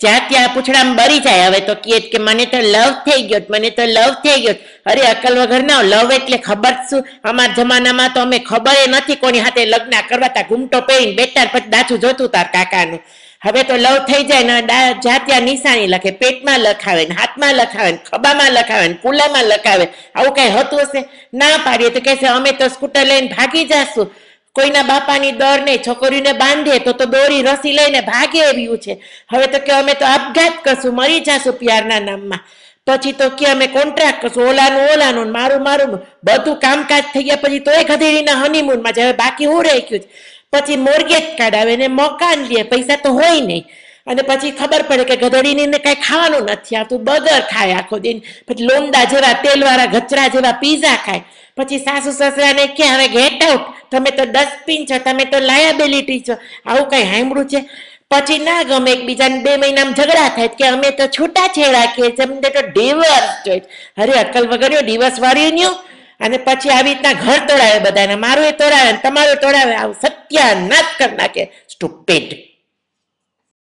જ્યાં ત્યાં પૂછડામાં બરી જાય. હવે તો કે મને તો લવ થઈ ગયો, મને તો લવ થઈ ગયો. અરે અકલ વગર ના લવ એટલે ખબર શું? અમારા જમાનામાં તો અમે ખબર નથી કોની હાથે લગ્ન કરવા તા, ઘૂમટો પહેરીને બેઠા પછી દાચું જોતું તાર કાકાનું. હવે તો લવ થઈ જાય ને જ્યાં ત્યાં નિશાની લખે, પેટમાં લખાવે ને, હાથમાં લખાવે ને, ખભામાં લખાવે ને, કુલામાં લખાવે. આવું કઈ હતું હશે? ના પાડીએ તો કહેશે અમે તો સ્કૂટર લઈને ભાગી જાશું. કોઈના બાપાની દર નહીં, છોકરીને બાંધે તો દોરી રસી લઈને ભાગે એવું છે. હવે તો કે અમે તો આપઘાત કરશું, મરી જશું પ્યારના નામમાં. પછી તો કે અમે કોન્ટ્રાક્ટ કરશું, ઓલાનું મારું બધું કામકાજ થઈ ગયા પછી તો એ ગધેડીના હનીમૂનમાં જાય. બાકી હું રહી ગયું. પછી મોર્ગેજ કાઢાવે ને મકાન લે, પૈસા તો હોય નહીં. અને પછી ખબર પડે કે ગધેડીને કઈ ખાવાનું નથી આવતું, બગર ખાય આખો દિન. પછી લોંદા જેવા તેલવાળા ગચરા જેવા પીઝા ખાય. પછી સાસુ સસરાને કે હવે ગેટ આઉટ, તમે તો ડસ્ટબિન છો, તમે તો લાયાબિલિટી છો. આવું કઈ સાંભળ્યું છે? પછી ના ગમે, એકબીજાને 2 મહિનામાં ઝઘડા થાય કે અમે તો છૂટાછેડા કે અમને તો ડિવોર્સ જોઈએ. અરે અકલ વગર ડિવોર્સ વાળ્યું. અને પછી આવી રીતના ઘર તોડાવે બધાને, મારું એ તોડાવે તમારું તોડાવે. આવું સત્યાનાશ કરી નાખે. સ્ટુપિડ.